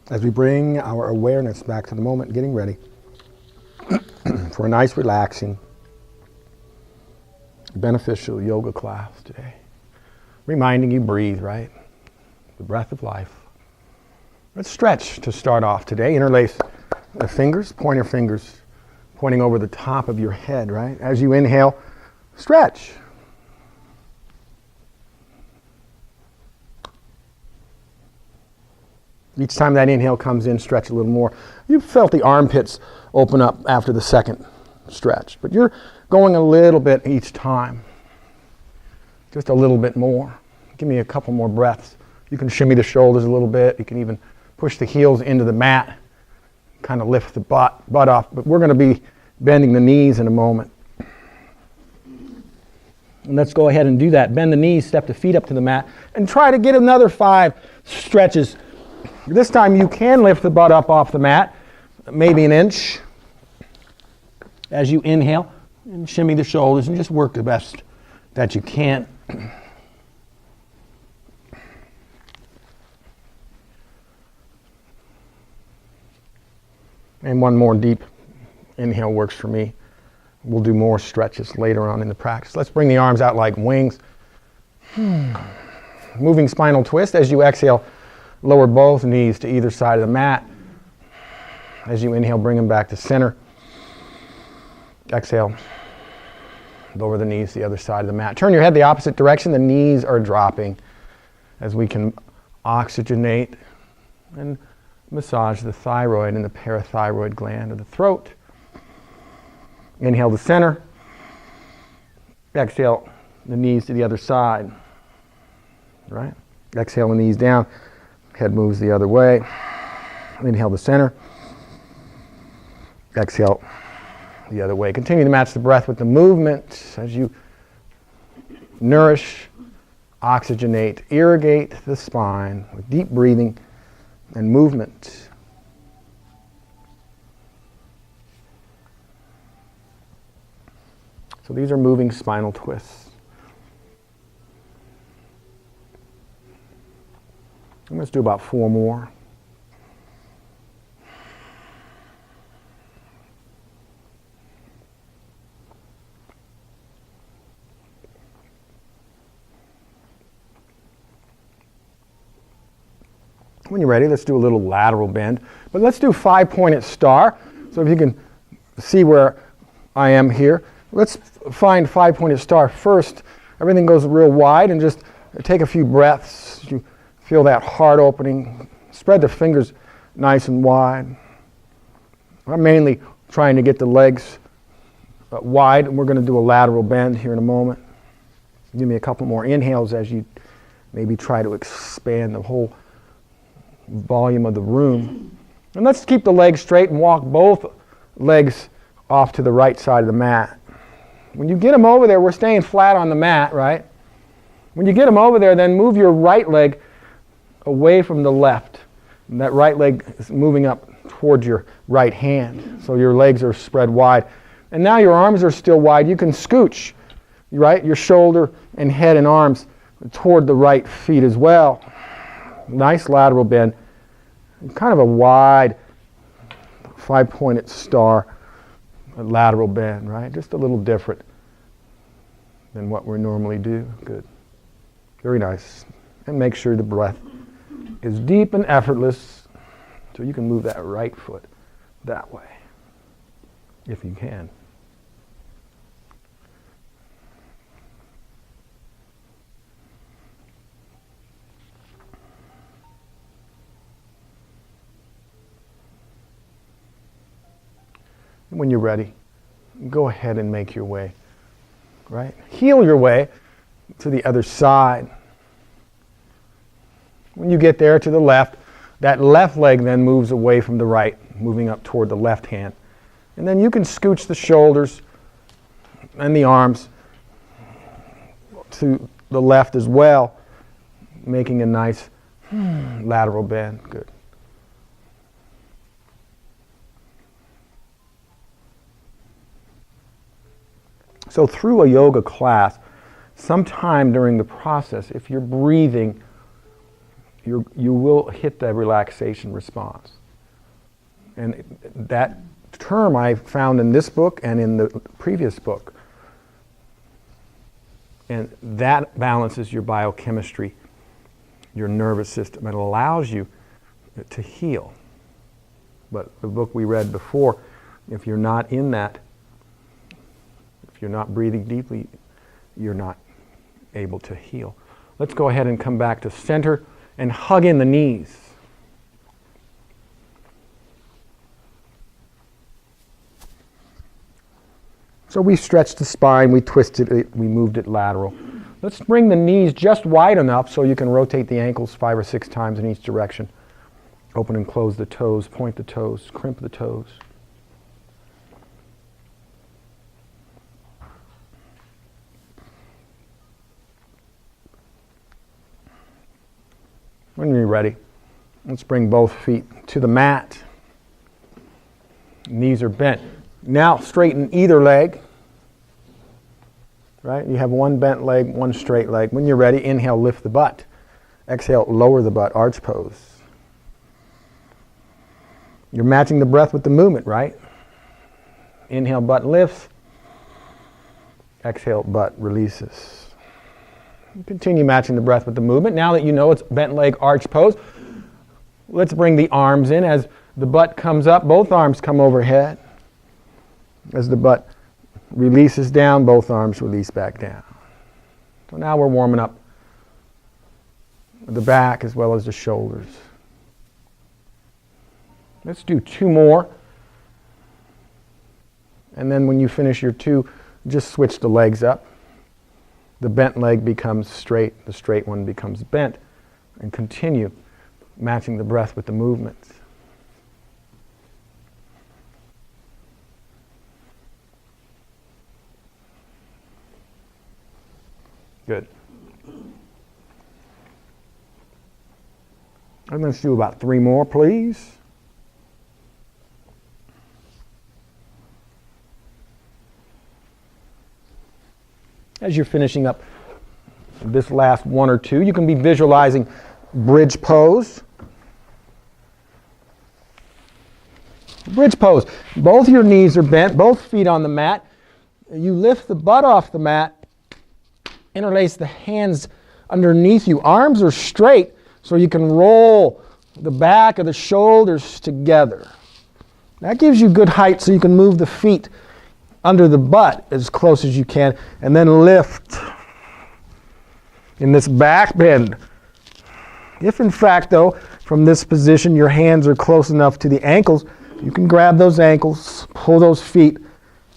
As we bring our awareness back to the moment, getting ready for a nice, relaxing, beneficial yoga class today. Reminding you, breathe, right? The breath of life. Let's stretch to start off today. Interlace the fingers, pointer fingers, pointing over the top of your head, right? As you inhale, stretch. Each time that inhale comes in, stretch a little more. You've felt the armpits open up after the second stretch, but you're going a little bit each time. Just a little bit more. Give me a couple more breaths. You can shimmy the shoulders a little bit. You can even push the heels into the mat, kind of lift the butt off, but we're going to be bending the knees in a moment. And let's go ahead and do that. Bend the knees, step the feet up to the mat, and try to get another 5 stretches. This time you can lift the butt up off the mat, maybe an inch. As you inhale, and shimmy the shoulders and just work the best that you can. And one more deep inhale works for me. We'll do more stretches later on in the practice. Let's bring the arms out like wings. Moving spinal twist. As you exhale, lower both knees to either side of the mat. As you inhale, bring them back to center. Exhale, lower the knees to the other side of the mat. Turn your head the opposite direction. The knees are dropping as we can oxygenate and massage the thyroid and the parathyroid gland of the throat. Inhale to center. Exhale the knees to the other side. Right? Exhale the knees down. Head moves the other way. Inhale to center. Exhale the other way. Continue to match the breath with the movement as you nourish, oxygenate, irrigate the spine with deep breathing and movement. So these are moving spinal twists. Let's do about 4 more. When you're ready, let's do a little lateral bend. But let's do 5-pointed star. So if you can see where I am here, let's find 5-pointed star first. Everything goes real wide and just take a few breaths. You feel that heart opening. Spread the fingers nice and wide. I'm mainly trying to get the legs wide, and we're going to do a lateral bend here in a moment. Give me a couple more inhales as you maybe try to expand the whole volume of the room. And let's keep the legs straight and walk both legs off to the right side of the mat. When you get them over there, we're staying flat on the mat, right? When you get them over there, then move your right leg away from the left. And that right leg is moving up towards your right hand. So your legs are spread wide. And now your arms are still wide. You can scooch, right? Your shoulder and head and arms toward the right feet as well. Nice lateral bend. Kind of a wide 5-pointed star lateral bend, right? Just a little different than what we normally do. Good. Very nice. And make sure the breath is deep and effortless so you can move that right foot that way, if you can. When you're ready, go ahead and make your way, right? Heel your way to the other side. When you get there to the left, that left leg then moves away from the right, moving up toward the left hand. And then you can scooch the shoulders and the arms to the left as well, making a nice lateral bend. Good. So through a yoga class, sometime during the process, if you're breathing you will hit the relaxation response. And that term I found in this book and in the previous book. And that balances your biochemistry, your nervous system. It allows you to heal. But the book we read before, if you're not in that, if you're not breathing deeply, you're not able to heal. Let's go ahead and come back to center and hug in the knees. So we stretched the spine, we twisted it, we moved it lateral. Let's bring the knees just wide enough so you can rotate the ankles 5 or 6 times in each direction. Open and close the toes, point the toes, crimp the toes. When you're ready, let's bring both feet to the mat. Knees are bent. Now straighten either leg. Right? You have one bent leg, one straight leg. When you're ready, inhale, lift the butt. Exhale, lower the butt, arch pose. You're matching the breath with the movement, right? Inhale, butt lifts. Exhale, butt releases. Continue matching the breath with the movement. Now that you know it's bent leg, arch pose, let's bring the arms in. As the butt comes up, both arms come overhead. As the butt releases down, both arms release back down. So now we're warming up the back as well as the shoulders. Let's do 2 more. And then when you finish your 2, just switch the legs up. The bent leg becomes straight, the straight one becomes bent, and continue matching the breath with the movements. Good. And let's do about 3 more, please. As you're finishing up this last 1 or 2, you can be visualizing bridge pose. Bridge pose. Both your knees are bent, both feet on the mat. You lift the butt off the mat, interlace the hands underneath you. Arms are straight so you can roll the back of the shoulders together. That gives you good height so you can move the feet under the butt as close as you can, and then lift in this back bend. If in fact though, from this position your hands are close enough to the ankles, you can grab those ankles, pull those feet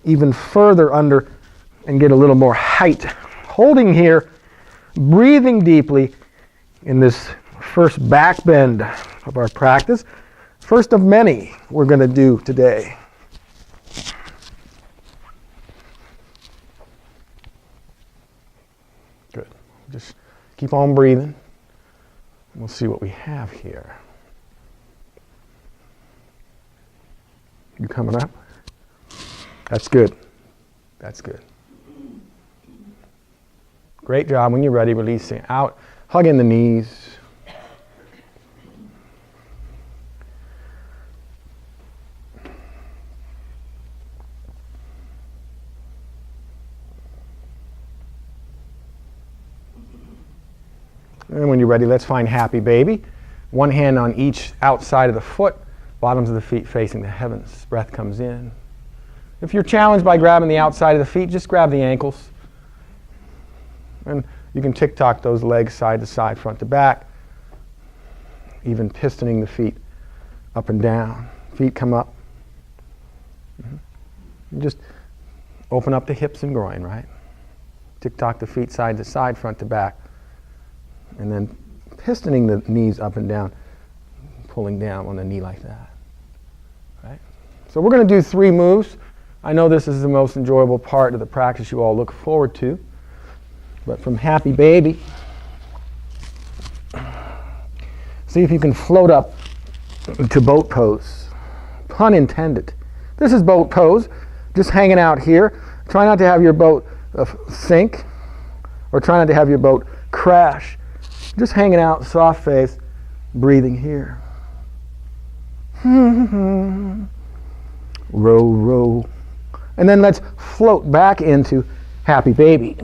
even further under and get a little more height. Holding here, breathing deeply in this first back bend of our practice. First of many we're going to do today. Good. Just keep on breathing. We'll see what we have here. You coming up? That's good. That's good. Great job. When you're ready, releasing out. Hug in the knees. And when you're ready, let's find happy baby. One hand on each outside of the foot, bottoms of the feet facing the heavens. Breath comes in. If you're challenged by grabbing the outside of the feet, just grab the ankles. And you can tick-tock those legs side to side, front to back. Even pistoning the feet up and down. Feet come up. Just open up the hips and groin, right? Tick-tock the feet side to side, front to back. And then pistoning the knees up and down, pulling down on the knee like that. Right? So we're going to do 3 moves. I know this is the most enjoyable part of the practice you all look forward to. But from happy baby, see if you can float up to boat pose. Pun intended. This is boat pose, just hanging out here. Try not to have your boat sink, or try not to have your boat crash. Just hanging out, soft face, breathing here. Row, row. And then let's float back into happy baby.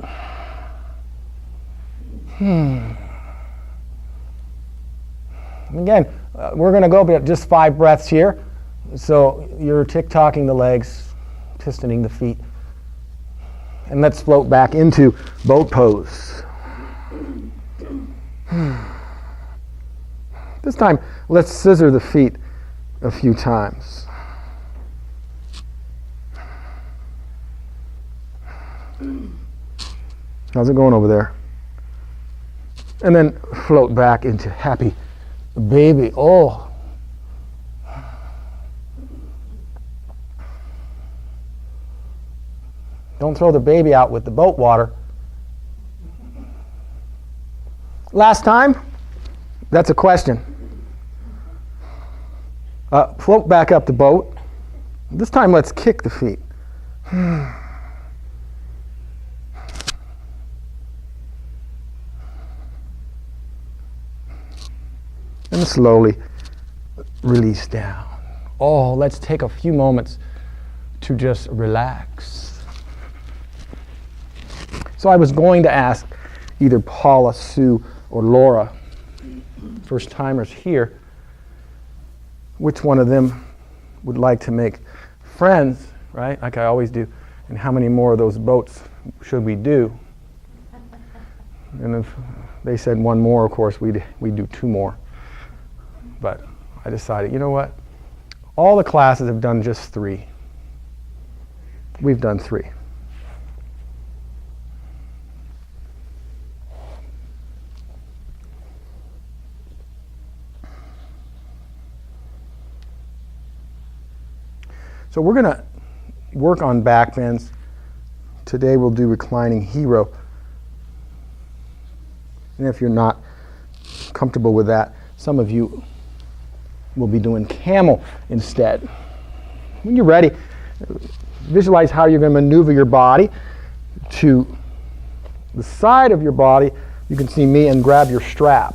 Again, we're going to go just 5 breaths here. So you're tick-tocking the legs, pistoning the feet. And let's float back into boat pose. This time, let's scissor the feet a few times. How's it going over there? And then float back into happy baby. Oh. Don't throw the baby out with the boat water. Last time? That's a question. Float back up the boat. This time let's kick the feet. And slowly release down. Oh, let's take a few moments to just relax. So I was going to ask either Paula, Sue, or Laura, first timers here, which one of them would like to make friends, right? Like I always do. And how many more of those boats should we do? And if they said one more, of course, we'd do 2 more. But I decided, you know what? All the classes have done just 3. We've done 3. So we're going to work on back bends. Today we'll do reclining hero. And if you're not comfortable with that, some of you will be doing camel instead. When you're ready, visualize how you're going to maneuver your body to the side of your body. You can see me, and grab your strap.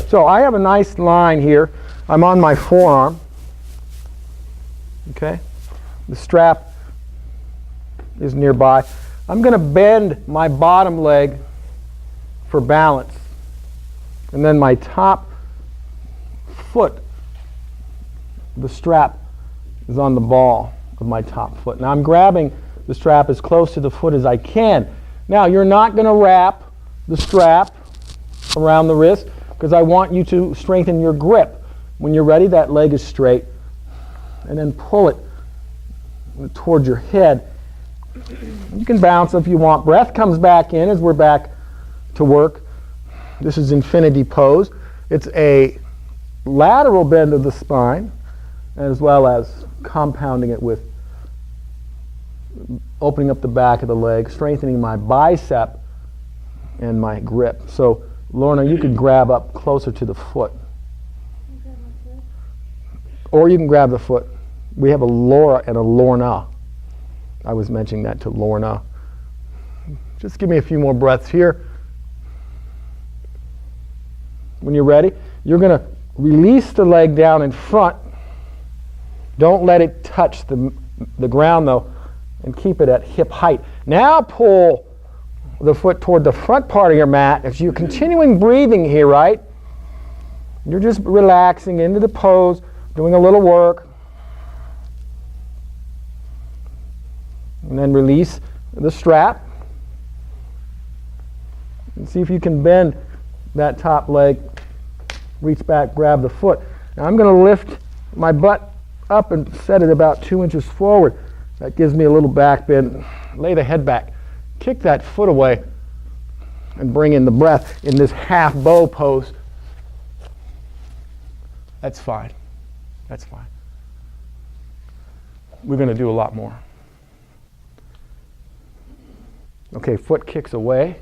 So I have a nice line here. I'm on my forearm. Okay? The strap is nearby. I'm going to bend my bottom leg for balance. And then my top foot, the strap is on the ball of my top foot. Now I'm grabbing the strap as close to the foot as I can. Now you're not going to wrap the strap around the wrist, because I want you to strengthen your grip. When you're ready, that leg is straight. And then pull it toward your head. You can bounce if you want. Breath comes back in as we're back to work. This is infinity pose. It's a lateral bend of the spine, as well as compounding it with opening up the back of the leg, strengthening my bicep and my grip. So, Lorna, you can grab up closer to the foot. Or you can grab the foot. We have a Laura and a Lorna. I was mentioning that to Lorna. Just give me a few more breaths here. When you're ready, you're going to release the leg down in front. Don't let it touch the ground, though, and keep it at hip height. Now pull the foot toward the front part of your mat. As you're continuing breathing here, right? You're just relaxing into the pose, doing a little work. And then release the strap. And see if you can bend that top leg. Reach back, grab the foot. Now I'm going to lift my butt up and set it about 2 inches forward. That gives me a little back bend. Lay the head back. Kick that foot away and bring in the breath in this half bow pose. That's fine. That's fine. We're going to do a lot more. Okay, foot kicks away,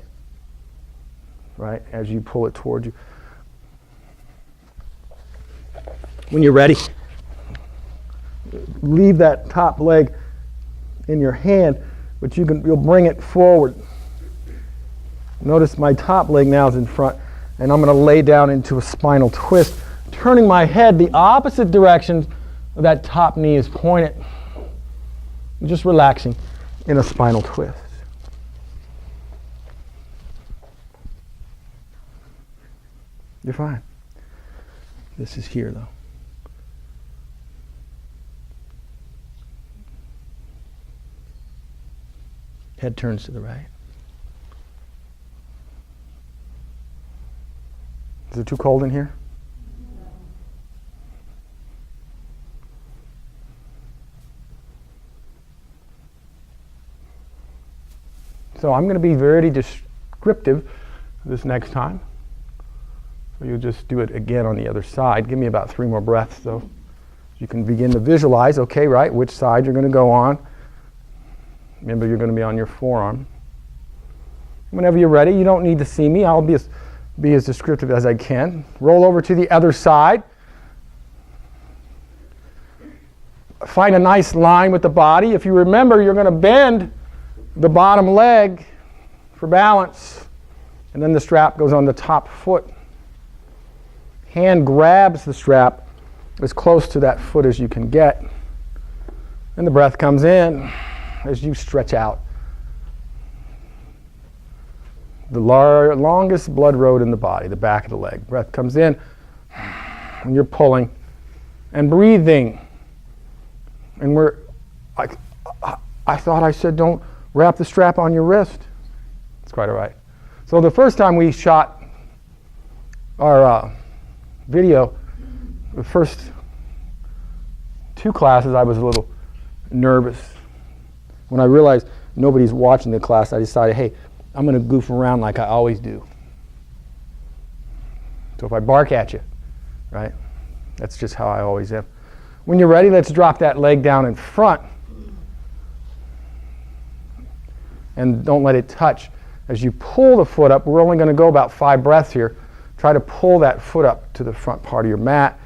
right, as you pull it towards you. When you're ready, leave that top leg in your hand, but you'll bring it forward. Notice my top leg now is in front, and I'm going to lay down into a spinal twist, turning my head the opposite direction that top knee is pointed. Just relaxing in a spinal twist. You're fine. This is here, though. Head turns to the right. Is it too cold in here? So I'm going to be very descriptive this next time. So you'll just do it again on the other side. Give me about 3 more breaths, though. You can begin to visualize, okay, right, which side you're going to go on. Remember, you're going to be on your forearm. Whenever you're ready, you don't need to see me. I'll be as descriptive as I can. Roll over to the other side. Find a nice line with the body. If you remember, you're going to bend the bottom leg for balance. And then the strap goes on the top foot. Hand grabs the strap as close to that foot as you can get. And the breath comes in as you stretch out. The longest blood road in the body, the back of the leg. Breath comes in when you're pulling and breathing. And I thought I said don't wrap the strap on your wrist. It's quite all right. So the first time we shot our video, the first 2 classes, I was a little nervous. When I realized nobody's watching the class, I decided, hey, I'm going to goof around like I always do. So if I bark at you, right, that's just how I always am. When you're ready, let's drop that leg down in front. And don't let it touch. As you pull the foot up, we're only going to go about 5 breaths here. Try to pull that foot up to the front part of your mat,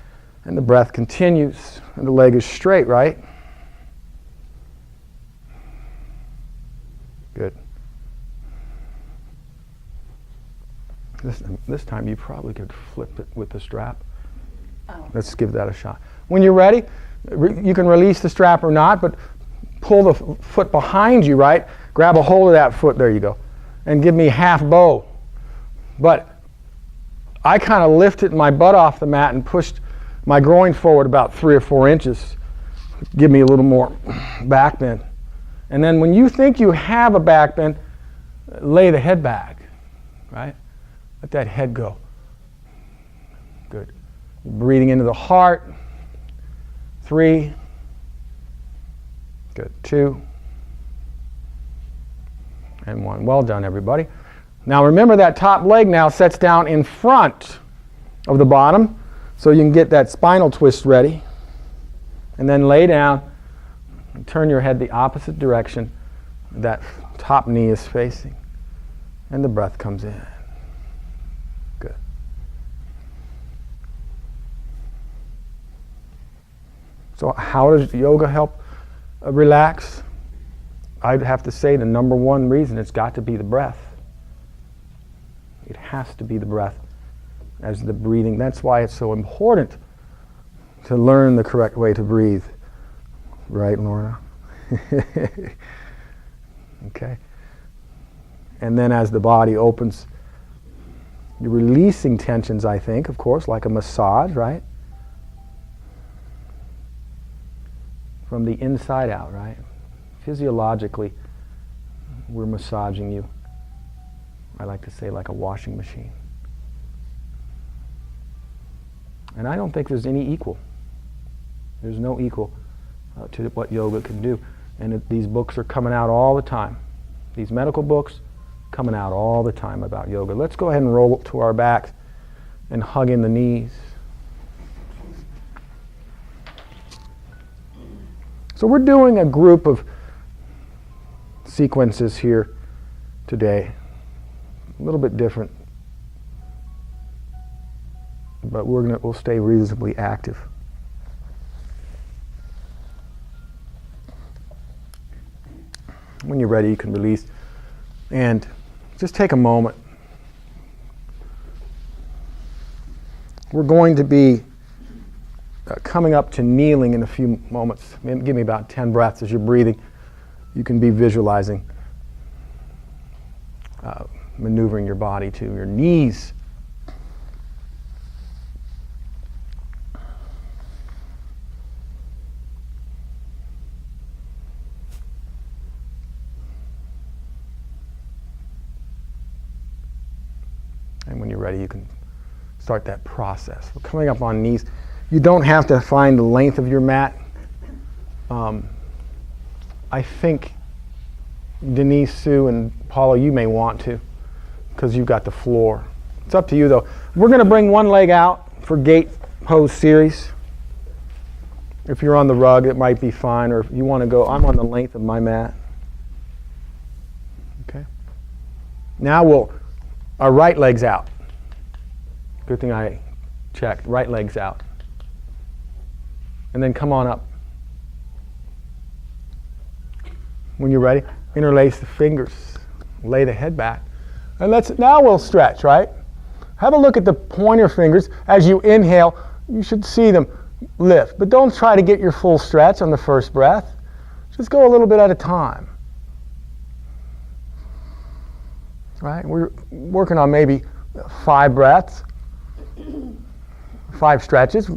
and the breath continues, and the leg is straight, right? Good. This time you probably could flip it with the strap. Oh. Let's give that a shot. When you're ready, you can release the strap or not, but pull the foot behind you, right? Grab a hold of that foot, there you go, and give me half bow. But I kind of lifted my butt off the mat and pushed my groin forward about 3 or 4 inches. Give me a little more back bend. And then when you think you have a back bend, lay the head back, right? Let that head go. Good. Breathing into the heart. 3. Good. 2. And 1. Well done, everybody. Now remember that top leg now sets down in front of the bottom, so you can get that spinal twist ready. And then lay down and turn your head the opposite direction that top knee is facing. And the breath comes in. Good. So how does yoga help relax? I'd have to say the number 1 reason, it's got to be the breath. It has to be the breath as the breathing. That's why it's so important to learn the correct way to breathe. Right, Lorna? Okay. And then as the body opens, you're releasing tensions, I think, of course, like a massage, right? From the inside out, right? Physiologically, we're massaging you. I like to say like a washing machine. And I don't think there's any equal. There's no equal to what yoga can do. And these books are coming out all the time. These medical books coming out all the time about yoga. Let's go ahead and roll to our backs and hug in the knees. So we're doing a group of sequences here today. A little bit different, but we'll stay reasonably active. When you're ready, you can release and just take a moment We're going to be coming up to kneeling in a few moments. Give me about 10 breaths as you're breathing. You can be visualizing maneuvering your body to your knees. And when you're ready, you can start that process. We're coming up on knees. You don't have to find the length of your mat. I think Denise, Sue, and Paula, you may want to, because you've got the floor. It's up to you, though. We're going to bring one leg out for gate pose series. If you're on the rug, it might be fine, or if you want to go, I'm on the length of my mat. Okay. Now our right leg's out. Good thing I checked. Right leg's out. And then come on up. When you're ready, interlace the fingers, lay the head back. And now we'll stretch, right? Have a look at the pointer fingers. As you inhale, you should see them lift. But don't try to get your full stretch on the first breath. Just go a little bit at a time. Right? We're working on maybe 5 breaths, 5 stretches.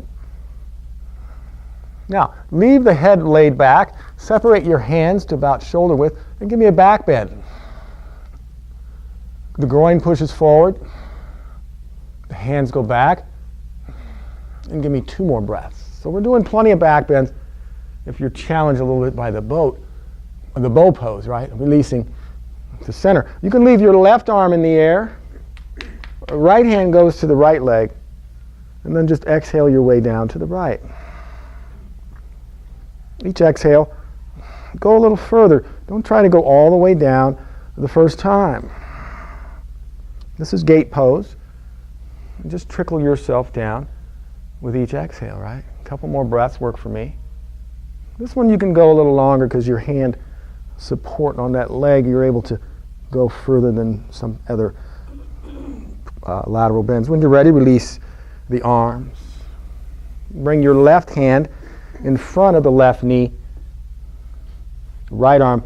Now, leave the head laid back, separate your hands to about shoulder width, and give me a back bend. The groin pushes forward, the hands go back, and give me 2 more breaths. So we're doing plenty of back bends if you're challenged a little bit by the bow pose, right? Releasing to center. You can leave your left arm in the air, right hand goes to the right leg, and then just exhale your way down to the right. Each exhale, go a little further. Don't try to go all the way down the first time. This is gate pose. And just trickle yourself down with each exhale, right? A couple more breaths work for me. This one you can go a little longer because your hand support on that leg, you're able to go further than some other lateral bends. When you're ready, release the arms. Bring your left hand in front of the left knee, right arm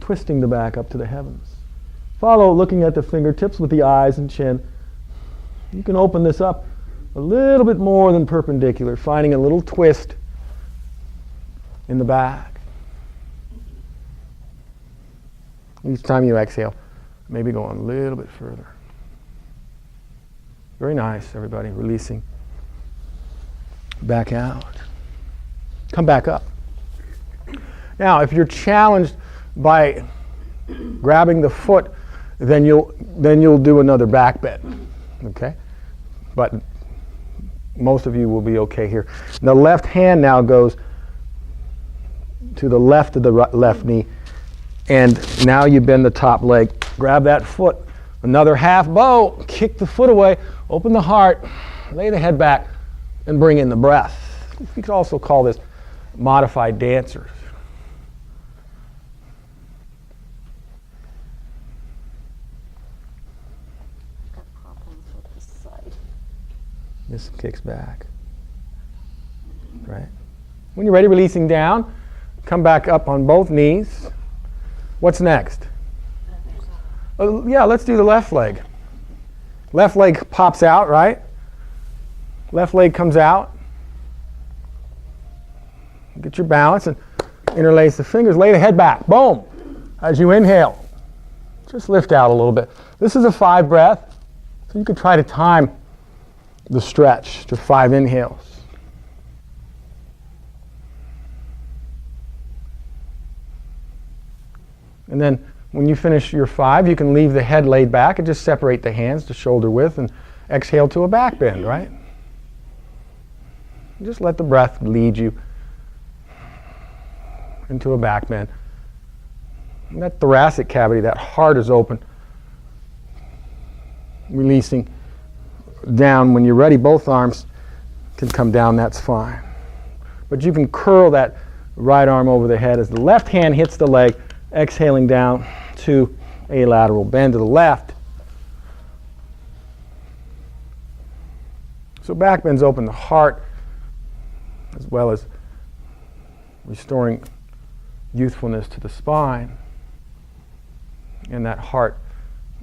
twisting the back up to the heavens. Follow looking at the fingertips with the eyes and chin. You can open this up a little bit more than perpendicular, finding a little twist in the back. Each time you exhale, maybe go a little bit further. Very nice, everybody. Releasing back out. Come back up. Now, if you're challenged by grabbing the foot, then you'll do another back bend. Okay? But most of you will be okay here. The left hand now goes to the left of the left knee, and now you bend the top leg. Grab that foot. Another half bow. Kick the foot away. Open the heart. Lay the head back, and bring in the breath. We could also call this modified dancers. This kicks back. Right? When you're ready, releasing down, come back up on both knees. What's next? Yeah, let's do the left leg. Left leg pops out, right? Left leg comes out. Get your balance and interlace the fingers. Lay the head back. Boom. As you inhale, just lift out a little bit. This is a 5 breath, so you can try to time the stretch to 5 inhales. And then when you finish your 5, you can leave the head laid back and just separate the hands to shoulder width and exhale to a back bend, right? Just let the breath lead you into a back bend. And that thoracic cavity, that heart is open. Releasing down. When you're ready, both arms can come down, that's fine. But you can curl that right arm over the head as the left hand hits the leg, exhaling down to a lateral bend to the left. So back bends open the heart as well as restoring youthfulness to the spine. And that heart,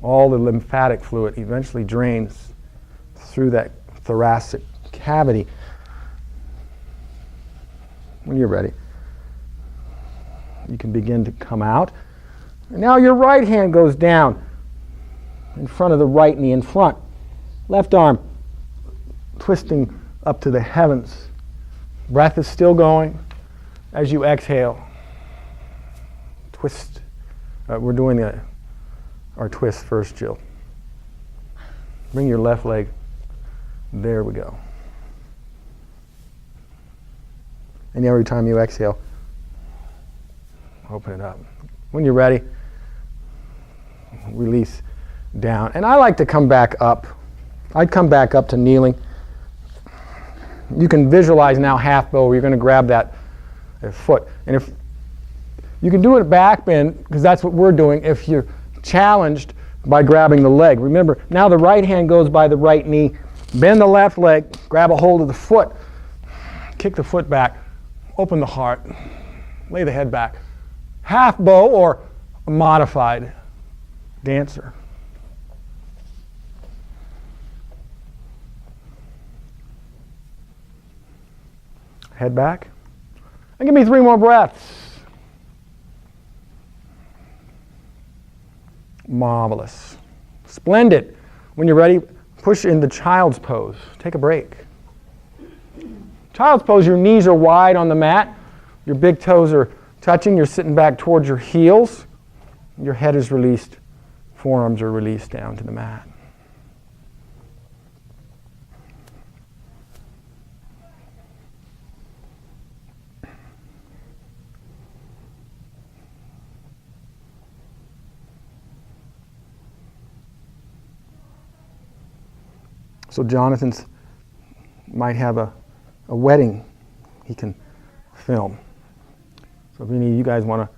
all the lymphatic fluid eventually drains through that thoracic cavity. When you're ready, you can begin to come out. And now your right hand goes down in front of the right knee in front. Left arm twisting up to the heavens. Breath is still going. As you exhale, twist. We're doing our twist first, Jill. Bring your left leg. There we go. And every time you exhale, open it up. When you're ready, release down. And I like to come back up. I'd come back up to kneeling. You can visualize now half bow where you're going to grab that foot. And if you can do it back bend, because that's what we're doing, if you're challenged by grabbing the leg. Remember, now the right hand goes by the right knee. Bend the left leg, grab a hold of the foot, kick the foot back, open the heart, lay the head back. Half bow or a modified dancer. Head back. And give me 3 more breaths. Marvelous. Splendid. When you're ready, push into child's pose. Take a break. Child's pose, your knees are wide on the mat. Your big toes are touching. You're sitting back towards your heels. Your head is released. Forearms are released down to the mat. So Jonathan's might have a wedding he can film. So if any of you guys want to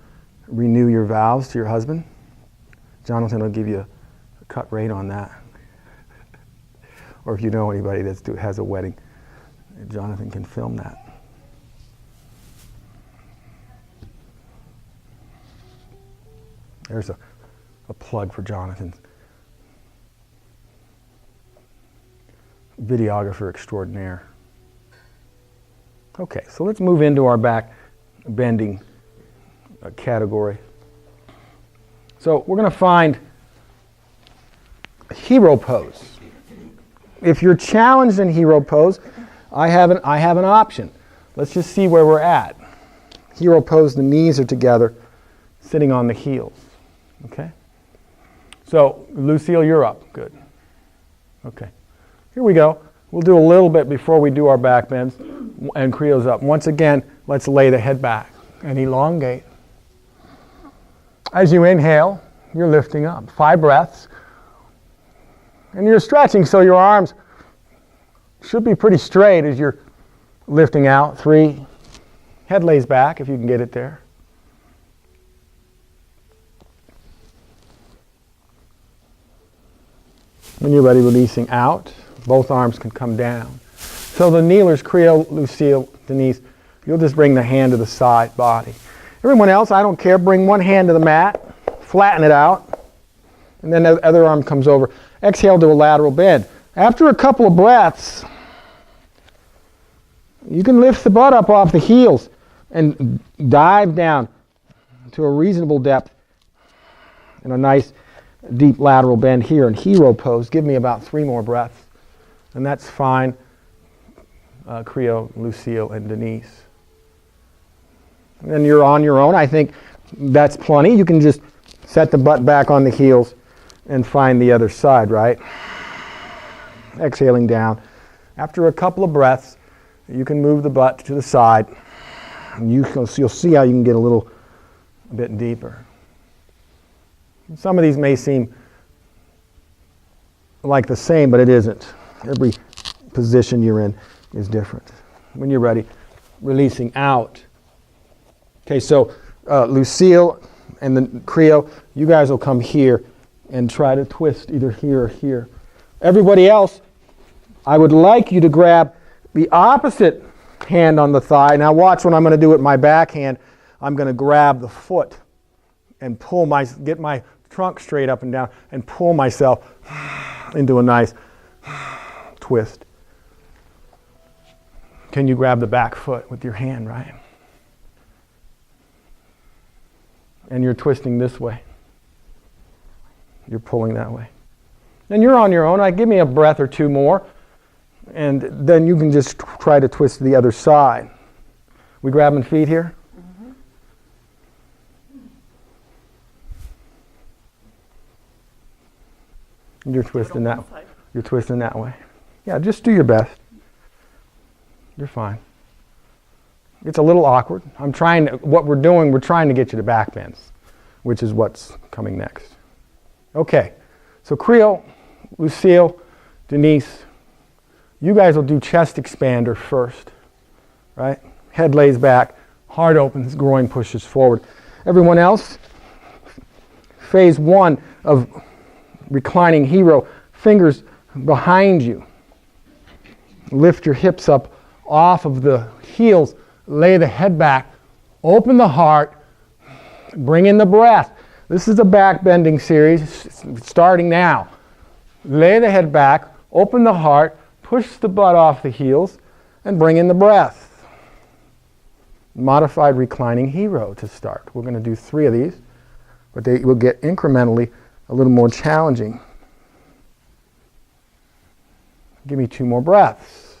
renew your vows to your husband, Jonathan will give you a cut rate on that. Or if you know anybody that has a wedding, Jonathan can film that. There's a plug for Jonathan. Videographer extraordinaire. Okay, so let's move into our back bending category. So we're going to find hero pose. If you're challenged in hero pose, I have an option. Let's just see where we're at. Hero pose, the knees are together, sitting on the heels. Okay? So, Lucille, you're up. Good. Okay. Here we go. We'll do a little bit before we do our back bends, and Creo's up. Once again, let's lay the head back and elongate. As you inhale, you're lifting up. 5 breaths. And you're stretching, so your arms should be pretty straight as you're lifting out. 3. Head lays back if you can get it there. When you're ready, releasing out. Both arms can come down. So the kneelers, Creo, Lucille, Denise, you'll just bring the hand to the side body. Everyone else, I don't care, bring one hand to the mat, flatten it out, and then the other arm comes over. Exhale to a lateral bend. After a couple of breaths, you can lift the butt up off the heels and dive down to a reasonable depth in a nice deep lateral bend here in hero pose. Give me about 3 more breaths. And that's fine, Creo, Lucille, and Denise. And then you're on your own. I think that's plenty. You can just set the butt back on the heels and find the other side, right? Exhaling down. After a couple of breaths, you can move the butt to the side. And you'll see how you can get a bit deeper. Some of these may seem like the same, but it isn't. Every position you're in is different. When you're ready, releasing out. Okay, so Lucille and the Creo, you guys will come here and try to twist either here or here. Everybody else, I would like you to grab the opposite hand on the thigh. Now watch what I'm going to do with my backhand. I'm going to grab the foot and get my trunk straight up and down and pull myself into a nice twist. Can you grab the back foot with your hand, right? And you're twisting this way. You're pulling that way. And you're on your own. Give me a breath or two more. And then you can just try to twist to the other side. We grabbing feet here? Mm-hmm. You're twisting that. You're twisting that way. Yeah, just do your best. You're fine. It's a little awkward. We're trying to get you to back bends, which is what's coming next. Okay, so Creole, Lucille, Denise, you guys will do chest expander first, right? Head lays back, heart opens, groin pushes forward. Everyone else, phase 1 of reclining hero, fingers behind you. Lift your hips up off of the heels, lay the head back, open the heart, bring in the breath. This is a back bending series starting now. Lay the head back, open the heart, push the butt off the heels, and bring in the breath. Modified reclining hero to start. We're going to do 3 of these, but they will get incrementally a little more challenging. Give me 2 more breaths.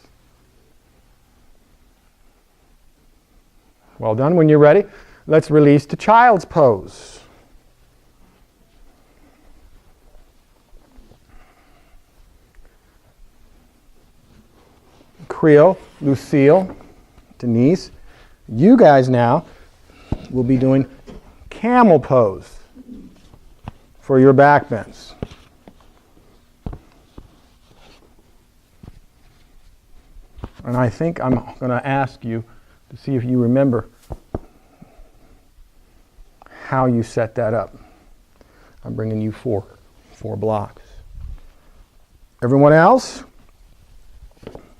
Well done. When you're ready, let's release to child's pose. Creole, Lucille, Denise, you guys now will be doing camel pose for your back bends. And I think I'm going to ask you to see if you remember how you set that up. I'm bringing you four blocks. Everyone else,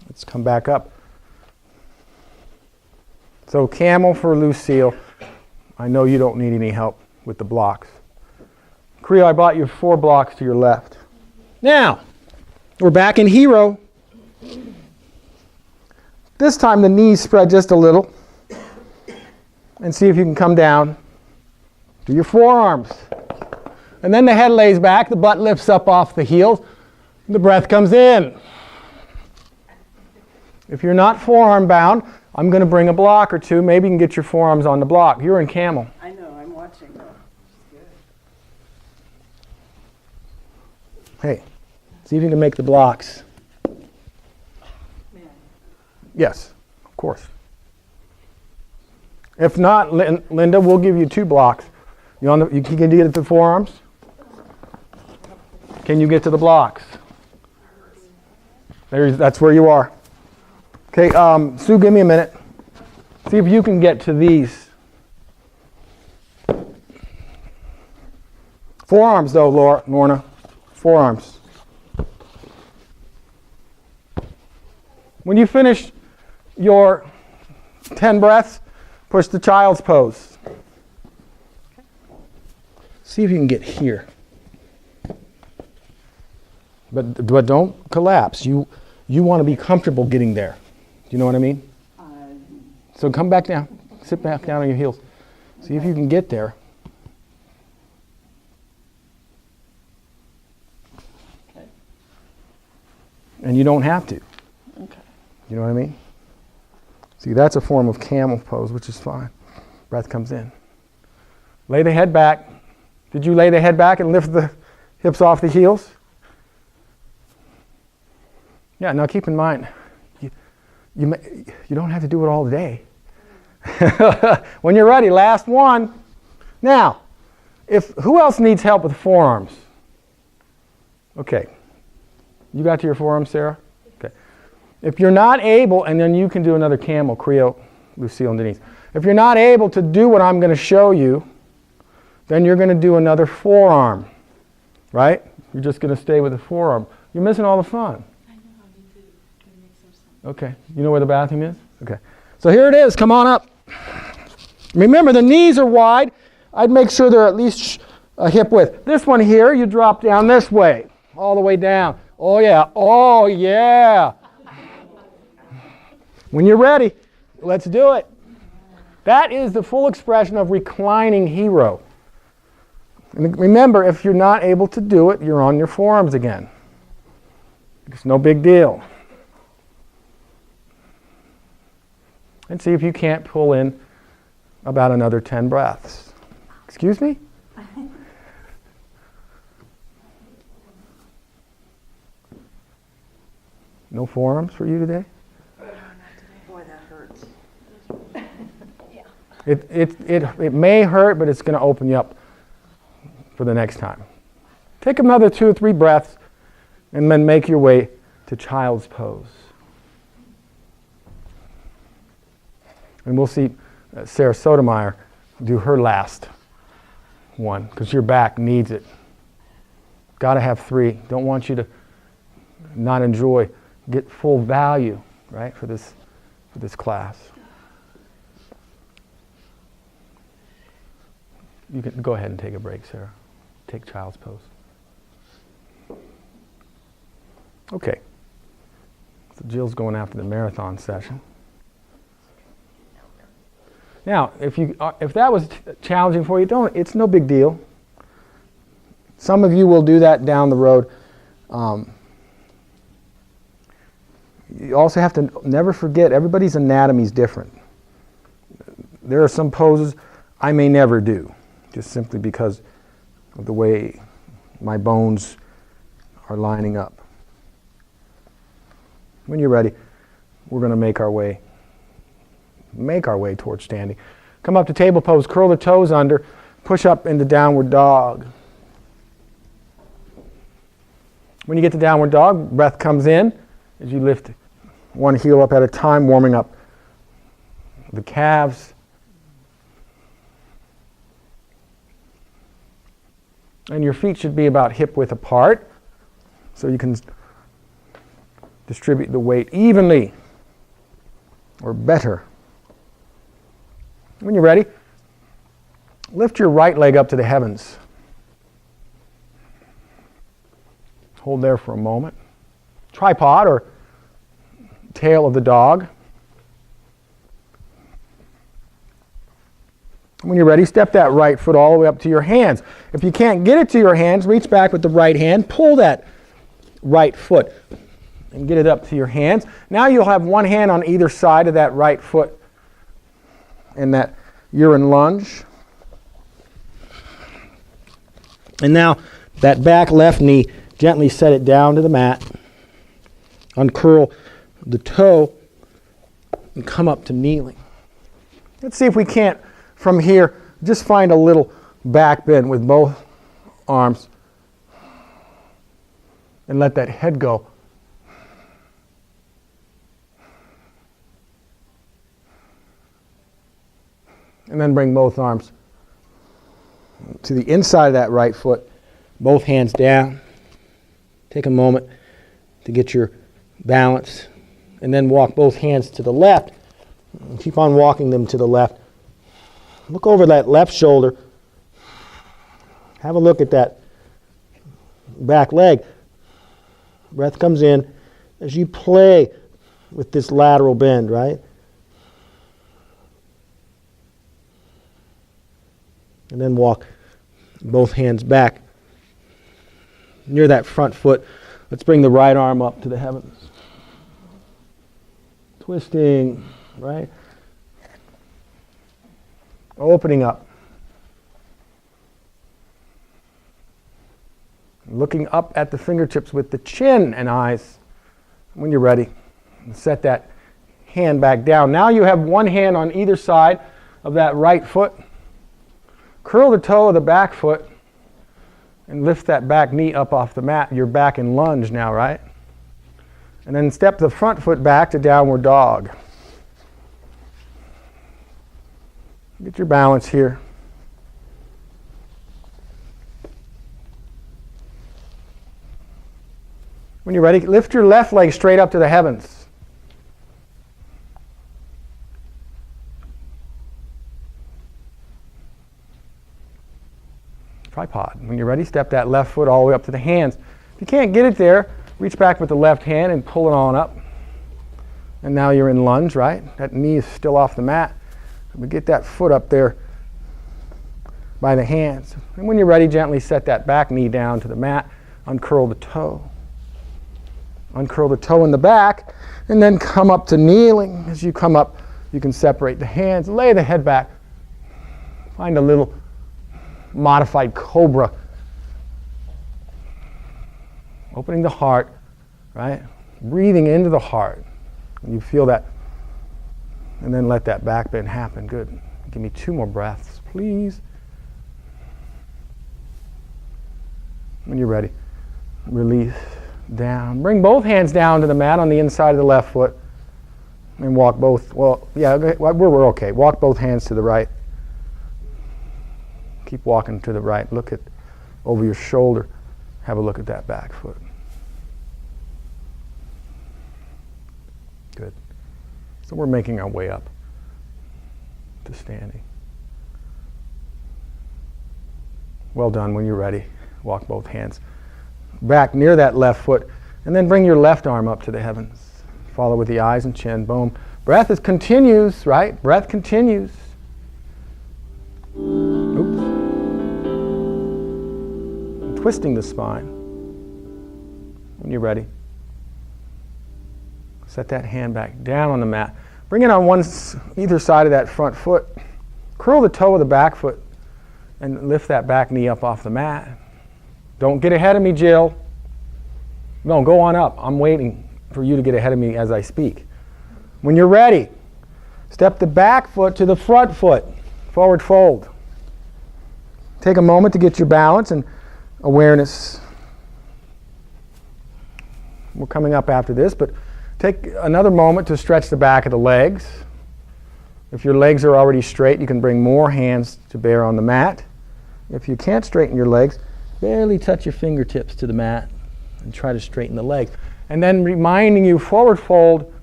let's come back up. So camel for Lucille. I know you don't need any help with the blocks. Creole, I brought you 4 blocks to your left. Now, we're back in hero. This time the knees spread just a little. And see if you can come down. Do your forearms. And then the head lays back, the butt lifts up off the heels, the breath comes in. If you're not forearm bound, I'm going to bring a block or 2. Maybe you can get your forearms on the block. You're in camel. I know, I'm watching though. Hey, see if you can make the blocks. Man. Yes, of course. If not, Linda, we'll give you 2 blocks. You can get to the forearms? Can you get to the blocks? That's where you are. Okay, Sue, give me a minute. See if you can get to these. Forearms though, Lorna. Forearms. When you finish your 10 breaths, push the child's pose. See if you can get here. But don't collapse. You want to be comfortable getting there. Do you know what I mean? So come back down. Sit back down on your heels. See if you can get there. Okay. And you don't have to. Okay. You know what I mean? See, that's a form of camel pose, which is fine. Breath comes in. Lay the head back. Did you lay the head back and lift the hips off the heels? Yeah, now keep in mind, you don't have to do it all day. When you're ready, last one. Now, who else needs help with forearms? Okay. You got to your forearms, Sarah? Okay. If you're not able, and then you can do another camel, Creole, Lucille, and Denise. If you're not able to do what I'm going to show you, then you're going to do another forearm, right? You're just going to stay with the forearm. You're missing all the fun. I know, me too. Okay. You know where the bathroom is? Okay. So here it is. Come on up. Remember, the knees are wide. I'd make sure they're at least a hip width. This one here, you drop down this way, all the way down. Oh, yeah. Oh, yeah. When you're ready, let's do it. That is the full expression of reclining hero. And remember, if you're not able to do it, you're on your forearms again. It's no big deal. And see if you can't pull in about another 10 breaths. Excuse me? No forearms for you today? Boy, that hurts. It may hurt, but it's going to open you up for the next time. Take another 2 or 3 breaths and then make your way to child's pose. And we'll see Sarah Sotomayor do her last one because your back needs it. Got to have 3. Don't want you to not enjoy, get full value, right, for this class. You can go ahead and take a break, Sarah. Take child's pose. Okay. So Jill's going after the marathon session. Now, if that was challenging for you, it's no big deal. Some of you will do that down the road. You also have to never forget everybody's anatomy is different. There are some poses I may never do, just simply because of the way my bones are lining up. When you're ready, we're going to make our way towards standing. Come up to table pose, curl the toes under, push up into downward dog. When you get to downward dog, breath comes in as you lift one heel up at a time, warming up the calves. And your feet should be about hip width apart so you can distribute the weight evenly or better. When you're ready, lift your right leg up to the heavens. Hold there for a moment. Tripod or tail of the dog. When you're ready, step that right foot all the way up to your hands. If you can't get it to your hands, reach back with the right hand, pull that right foot and get it up to your hands. Now you'll have one hand on either side of that right foot in that urine lunge. And now that back left knee, gently set it down to the mat. Uncurl the toe and come up to kneeling. Let's see if we can't, from here, just find a little back bend with both arms and let that head go. And then bring both arms to the inside of that right foot, both hands down. Take a moment to get your balance, and then walk both hands to the left. Keep on walking them to the left. Look over that left shoulder. Have a look at that back leg. Breath comes in as you play with this lateral bend, right? And then walk both hands back. Near that front foot, let's bring the right arm up to the heavens. Twisting, right? Opening up. Looking up at the fingertips with the chin and eyes. When you're ready, set that hand back down. Now you have one hand on either side of that right foot. Curl the toe of the back foot and lift that back knee up off the mat. You're back in lunge now, right? And then step the front foot back to downward dog. Get your balance here. When you're ready, lift your left leg straight up to the heavens. tripod. When you're ready, step that left foot all the way up to the hands. If you can't get it there, reach back with the left hand and pull it on up. And now you're in lunge, right? That knee is still off the mat. But get that foot up there by the hands. And when you're ready, gently set that back knee down to the mat. Uncurl the toe. Uncurl the toe in the back, and then come up to kneeling. As you come up, you can separate the hands, lay the head back. Find a little modified cobra. Opening the heart, right? Breathing into the heart. You feel that. And then let that back bend happen. Good. Give me 2 more breaths, please. When you're ready, release down. Bring both hands down to the mat on the inside of the left foot. And walk both, we're okay. Walk both hands to the right. Keep walking to the right. Look at over your shoulder. Have a look at that back foot. Good. So we're making our way up to standing. Well done. When you're ready, walk both hands back near that left foot, and then bring your left arm up to the heavens. Follow with the eyes and chin. Boom. Breath continues, right? Breath continues. Oops. And twisting the spine. When you're ready, set that hand back down on the mat. Bring it on either side of that front foot. Curl the toe of the back foot and lift that back knee up off the mat. Don't get ahead of me, Jill. No, go on up. I'm waiting for you to get ahead of me as I speak. When you're ready, step the back foot to the front foot. Forward fold. Take a moment to get your balance and awareness. We're coming up after this, but take another moment to stretch the back of the legs. If your legs are already straight, you can bring more hands to bear on the mat. If you can't straighten your legs, barely touch your fingertips to the mat and try to straighten the legs. And then reminding you, forward fold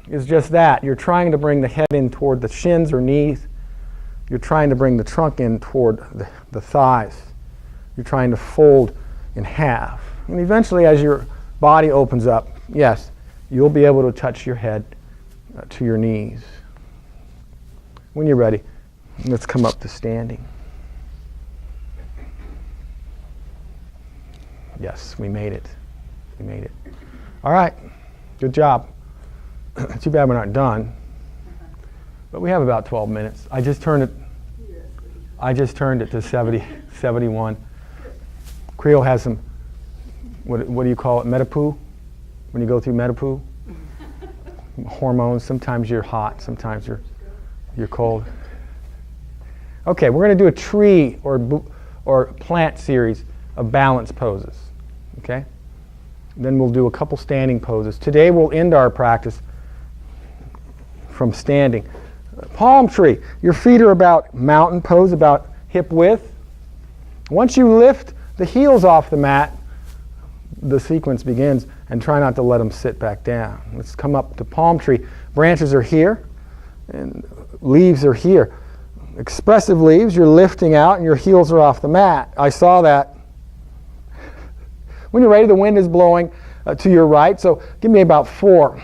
is just that. You're trying to bring the head in toward the shins or knees. You're trying to bring the trunk in toward the thighs. You're trying to fold in half. And eventually, as your body opens up, yes, you'll be able to touch your head to your knees. When you're ready, let's come up to standing. Yes, we made it. We made it. All right, good job. Too bad we're not done, but we have about 12 minutes. I just turned it to 70, 71. Creel has some, what do you call it, metapoo? When you go through metapoo? Hormones, sometimes you're hot, sometimes you're cold. Okay, we're going to do a tree or plant series of balance poses, okay? Then we'll do a couple standing poses. Today we'll end our practice from standing. Palm tree. Your feet are about mountain pose, about hip width. Once you lift the heels off the mat, the sequence begins, and try not to let them sit back down. Let's come up to palm tree. Branches are here, and leaves are here. Expressive leaves, you're lifting out, and your heels are off the mat. I saw that. When you're ready, the wind is blowing to your right, so give me about 4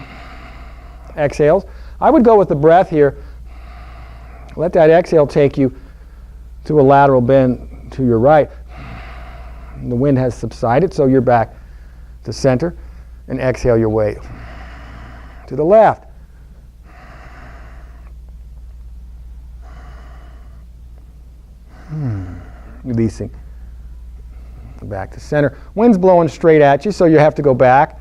exhales. I would go with the breath here. Let that exhale take you to a lateral bend to your right. The wind has subsided, so you're back to center, and exhale your way to the left. Releasing back to center. Wind's blowing straight at you, so you have to go back.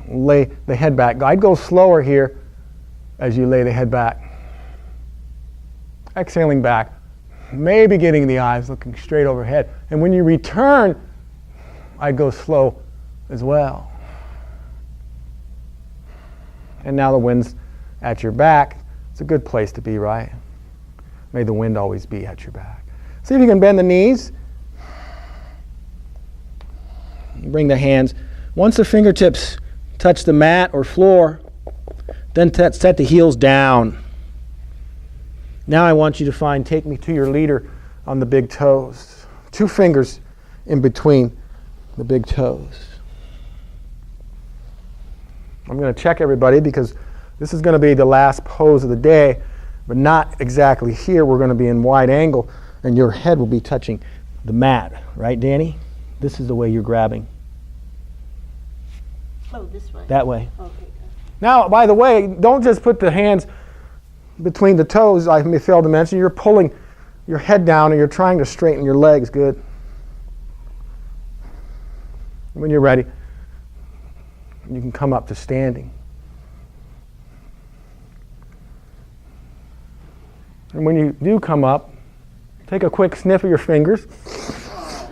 Lay the head back. I'd go slower here as you lay the head back. Exhaling back. Maybe getting the eyes looking straight overhead. And when you return, I'd go slow as well. And now the wind's at your back. It's a good place to be, right? May the wind always be at your back. See if you can bend the knees. Bring the hands. Once the fingertips touch the mat or floor, then set the heels down. Now I want you to take me to your leader on the big toes. 2 fingers in between the big toes. I'm going to check everybody because this is going to be the last pose of the day, but not exactly here. We're going to be in wide angle, and your head will be touching the mat. Right, Danny? This is the way you're grabbing. Oh, this way. That way. Okay, good. Now, by the way, don't just put the hands between the toes. I failed to mention, you're pulling your head down and you're trying to straighten your legs. Good. When you're ready, you can come up to standing. And when you do come up, take a quick sniff of your fingers.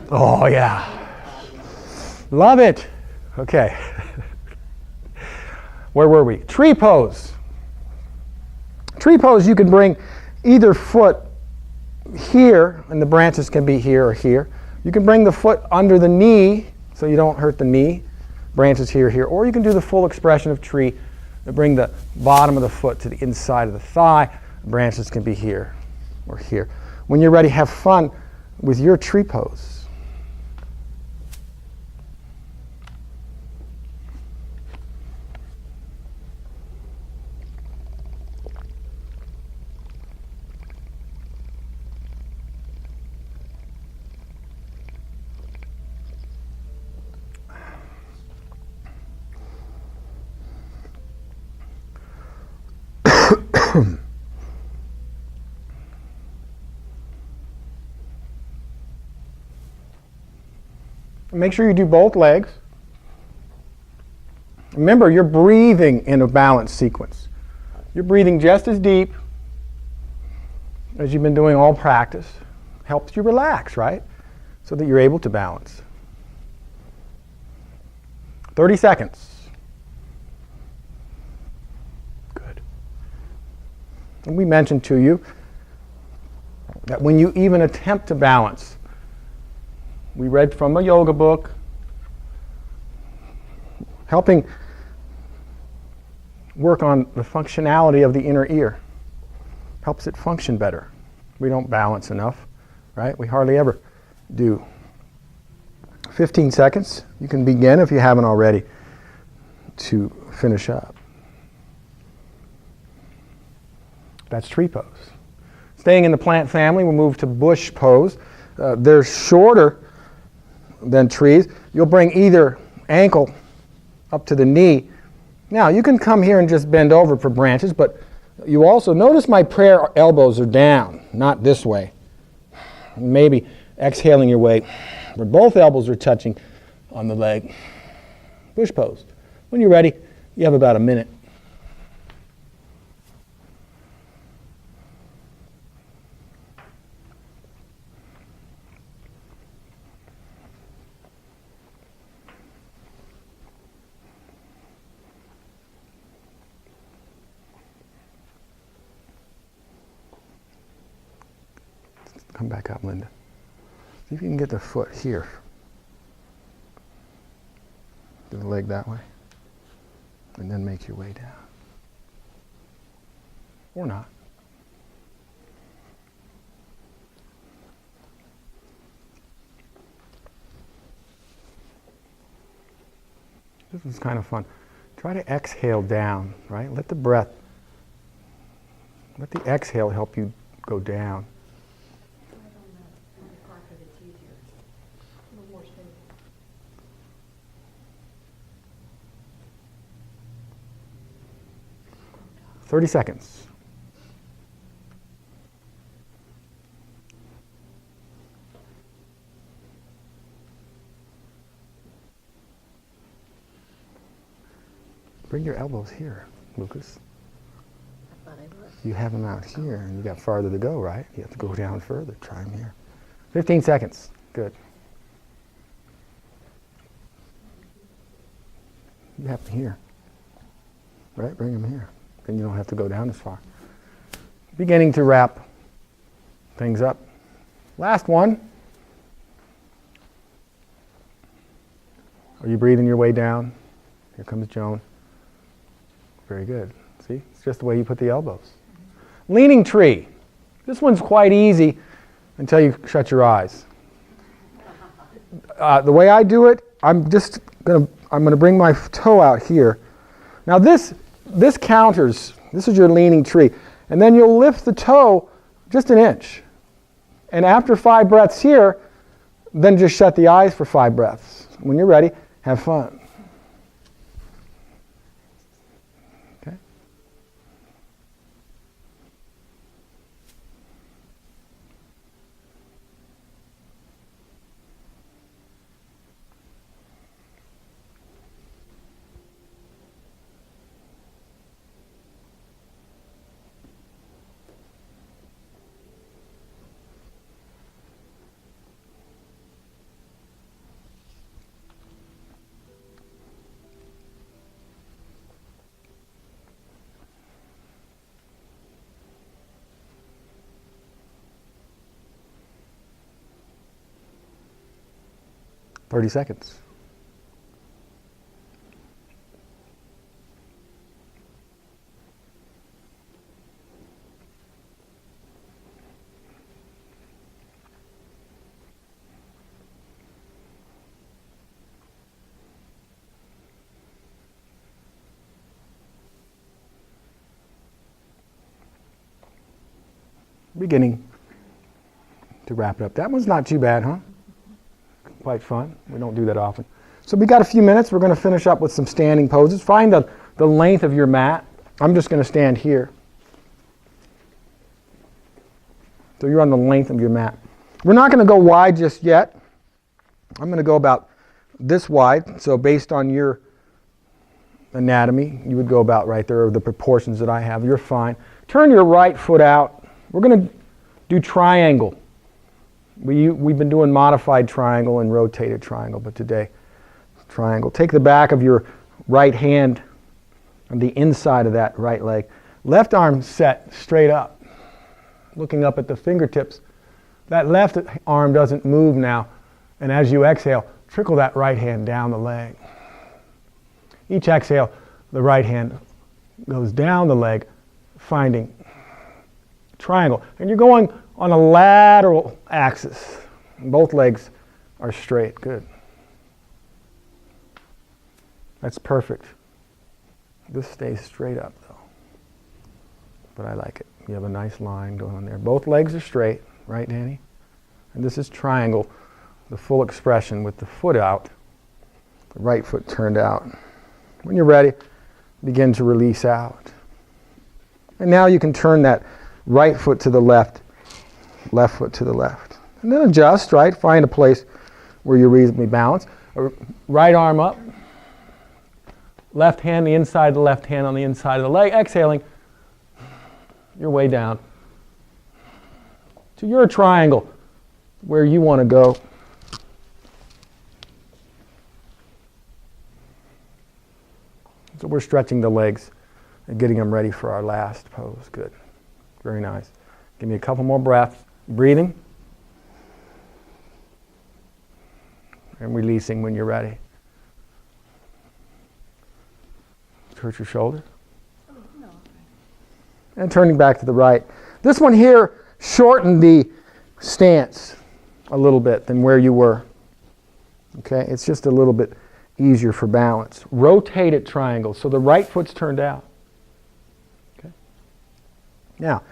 Oh, yeah. Love it. Okay. Where were we? Tree pose. Tree pose, you can bring either foot here, and the branches can be here or here. You can bring the foot under the knee, so you don't hurt the knee. Branches here. Or you can do the full expression of tree and bring the bottom of the foot to the inside of the thigh. Branches can be here or here. When you're ready, have fun with your tree pose. Make sure you do both legs. Remember, you're breathing in a balanced sequence. You're breathing just as deep as you've been doing all practice. Helps you relax, right? So that you're able to balance. 30 seconds. Good. And we mentioned to you that when you even attempt to balance, we read from a yoga book, helping work on the functionality of the inner ear. Helps it function better. We don't balance enough, right? We hardly ever do. 15 seconds. You can begin, if you haven't already, to finish up. That's tree pose. Staying in the plant family, we'll move to bush pose. They're shorter than trees. You'll bring either ankle up to the knee. Now, you can come here and just bend over for branches, but you also notice my prayer elbows are down, not this way. Maybe exhaling your way where both elbows are touching on the leg. Bush pose. When you're ready, you have about a minute. Come back up, Linda. See if you can get the foot here. Do the leg that way. And then make your way down. Or not. This is kind of fun. Try to exhale down, right? Let the exhale help you go down. 30 seconds. Bring your elbows here, Lucas. You have them out here, and you got farther to go, right? You have to go down further. Try them here. 15 seconds. Good. You have them here. Right? Bring them here. Then you don't have to go down as far. Beginning to wrap things up. Last one. Are you breathing your way down? Here comes Joan. Very good. See? It's just the way you put the elbows. Leaning tree. This one's quite easy. until you shut your eyes. The way I do it, I'm gonna bring my toe out here. Now this counters. This is your leaning tree, and then you'll lift the toe just an inch. And after 5 breaths here, then just shut the eyes for 5 breaths. When you're ready, have fun. Okay. Thirty seconds. Beginning to wrap it up. That one's not too bad, huh? Quite fun. We don't do that often. So we got a few minutes. We're going to finish up with some standing poses. Find the length of your mat. I'm just going to stand here. So you're on the length of your mat. We're not going to go wide just yet. I'm going to go about this wide. So based on your anatomy, you would go about right there, or the proportions that I have. You're fine. Turn your right foot out. We're going to do triangle. We've been doing modified triangle and rotated triangle, but today, triangle. Take the back of your right hand on the inside of that right leg. Left arm set straight up, looking up at the fingertips. That left arm doesn't move now, and as you exhale, trickle that right hand down the leg. Each exhale, the right hand goes down the leg, finding triangle. And you're going on a lateral axis. Both legs are straight. Good. That's perfect. This stays straight up though. But I like it. You have a nice line going on there. Both legs are straight, right, Danny? And this is triangle, the full expression with the foot out, the right foot turned out. When you're ready, begin to release out. And now you can turn that right foot to the left, left foot to the left. And then adjust, right? Find a place where you're reasonably balanced. Right arm up. Left hand, the inside of the left hand on the inside of the leg. Exhaling your way down to your triangle where you want to go. So we're stretching the legs and getting them ready for our last pose. Good. Very nice. Give me a couple more breaths. Breathing. And releasing when you're ready. Hurt your shoulder. No. And turning back to the right. This one here shortened the stance a little bit than where you were. Okay, it's just a little bit easier for balance. Rotated triangle, so the right foot's turned out. Okay. Now,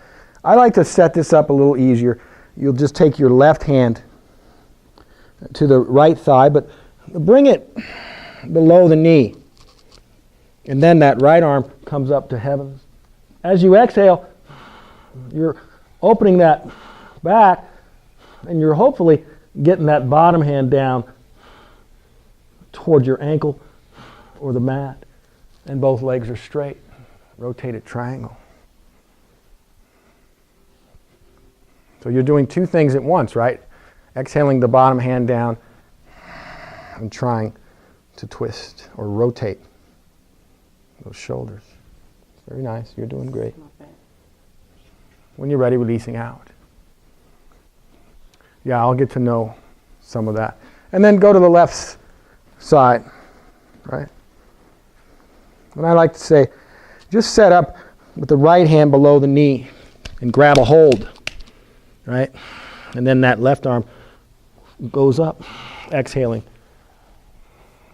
I like to set this up a little easier. You'll just take your left hand to the right thigh, but bring it below the knee. And then that right arm comes up to heavens. As you exhale, you're opening that back, and you're hopefully getting that bottom hand down toward your ankle or the mat. And both legs are straight. Rotated triangle. So you're doing two things at once, right? Exhaling the bottom hand down and trying to twist or rotate those shoulders. Very nice. You're doing great. When you're ready, releasing out. Yeah, I'll get to know some of that. And then go to the left side, right? And I like to say, just set up with the right hand below the knee and grab a hold, right? And then that left arm goes up, exhaling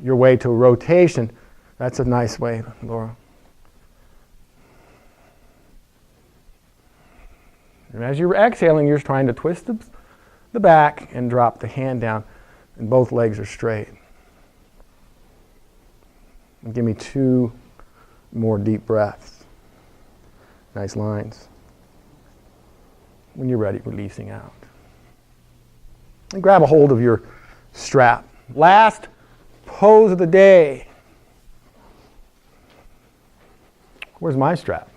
your way to rotation. That's a nice way, Laura. And as you're exhaling, you're trying to twist the back and drop the hand down, and both legs are straight. And give me 2 more deep breaths. Nice lines. When you're ready, releasing out. And grab a hold of your strap. Last pose of the day. Where's my strap?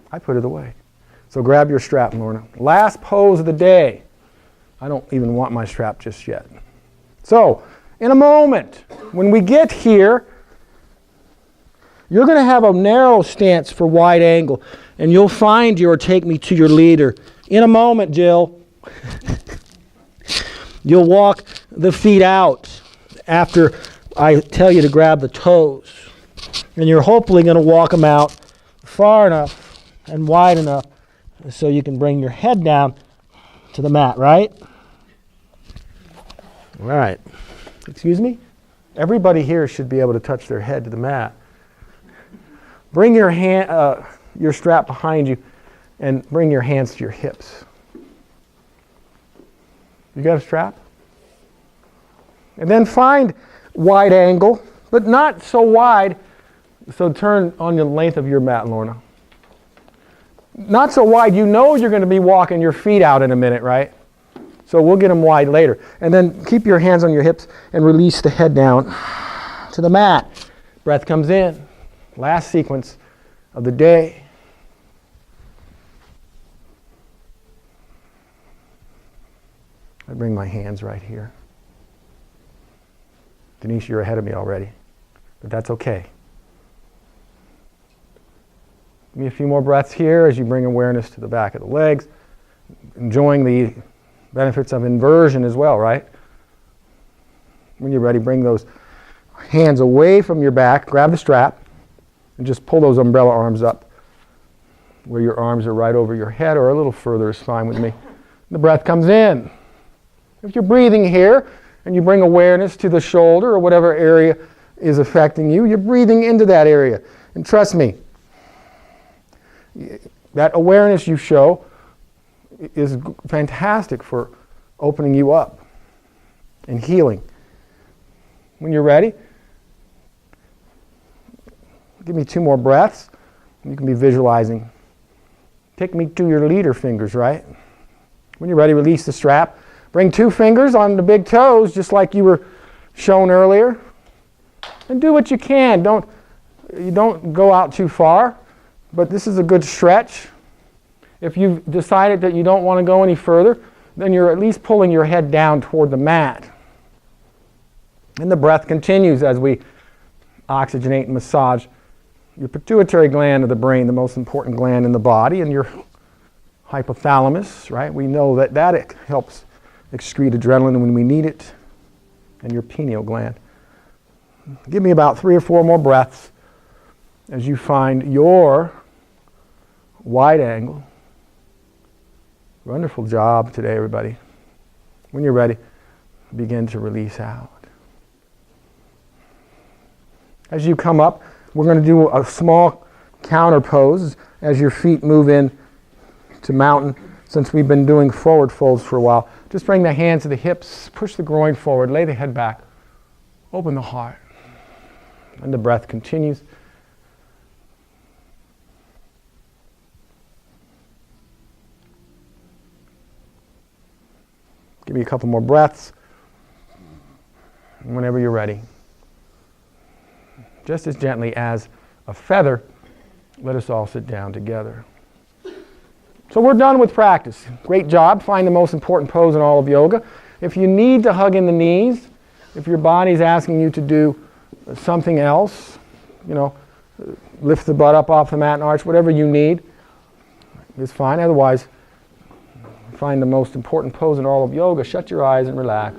I put it away. So grab your strap, Lorna. Last pose of the day. I don't even want my strap just yet. So, in a moment, when we get here, you're going to have a narrow stance for wide angle, and you'll find your take me to your leader. In a moment, Jill, you'll walk the feet out after I tell you to grab the toes. And you're hopefully going to walk them out far enough and wide enough so you can bring your head down to the mat, right? All right. Excuse me? Everybody here should be able to touch their head to the mat. Bring your hand, your strap behind you, and bring your hands to your hips. You got a strap? And then find wide angle, but not so wide, so turn on the length of your mat, Lorna. Not so wide, you know you're going to be walking your feet out in a minute, right? So we'll get them wide later. And then keep your hands on your hips and release the head down to the mat. Breath comes in. Last sequence of the day. I bring my hands right here. Denise, you're ahead of me already, but that's okay. Give me a few more breaths here as you bring awareness to the back of the legs, enjoying the benefits of inversion as well, right? When you're ready, bring those hands away from your back, grab the strap, and just pull those umbrella arms up where your arms are right over your head, or a little further is fine with me. The breath comes in. If you're breathing here and you bring awareness to the shoulder or whatever area is affecting you, you're breathing into that area. And trust me, that awareness you show is fantastic for opening you up and healing. When you're ready, give me 2 more breaths. You can be visualizing. Take me to your leader fingers, right? When you're ready, release the strap. Bring 2 fingers on the big toes, just like you were shown earlier. And do what you can. You don't go out too far, but this is a good stretch. If you've decided that you don't want to go any further, then you're at least pulling your head down toward the mat. And the breath continues as we oxygenate and massage your pituitary gland of the brain, the most important gland in the body, and your hypothalamus, right? We know that it helps excrete adrenaline when we need it, and your pineal gland. Give me about 3 or 4 more breaths as you find your wide angle. Wonderful job today, everybody. When you're ready, begin to release out. As you come up, we're going to do a small counter pose as your feet move in to mountain. Since we've been doing forward folds for a while, just bring the hands to the hips, push the groin forward, lay the head back, open the heart. And the breath continues. Give me a couple more breaths. Whenever you're ready. Just as gently as a feather, let us all sit down together. So we're done with practice. Great job. Find the most important pose in all of yoga. If you need to hug in the knees, if your body's asking you to do something else, lift the butt up off the mat and arch, whatever you need is fine. Otherwise, find the most important pose in all of yoga. Shut your eyes and relax.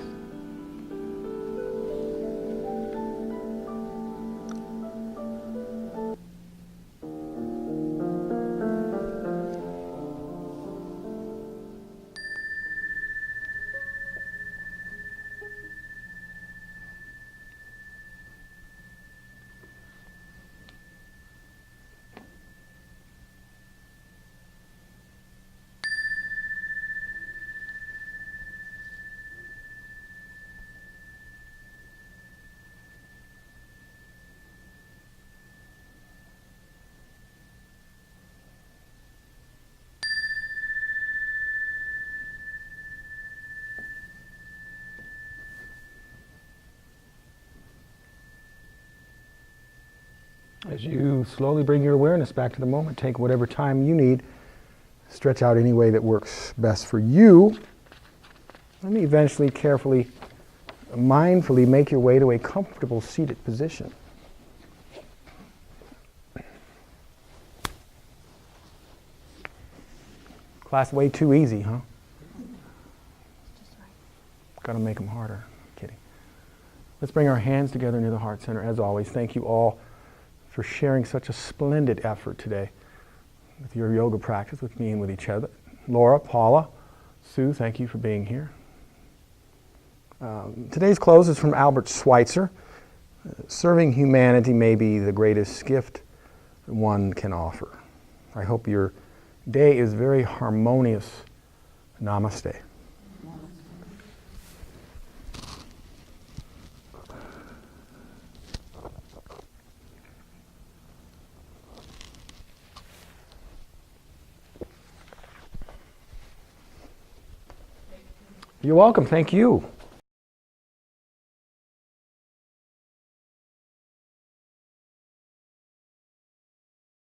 As you slowly bring your awareness back to the moment, take whatever time you need, stretch out any way that works best for you, and eventually, carefully, mindfully make your way to a comfortable seated position. Class way too easy, huh? Gotta make them harder. Kidding. Let's bring our hands together near the heart center. As always, thank you all for sharing such a splendid effort today with your yoga practice, with me and with each other. Laura, Paula, Sue, thank you for being here. Today's close is from Albert Schweitzer. Serving humanity may be the greatest gift one can offer. I hope your day is very harmonious. Namaste. You're welcome. Thank you.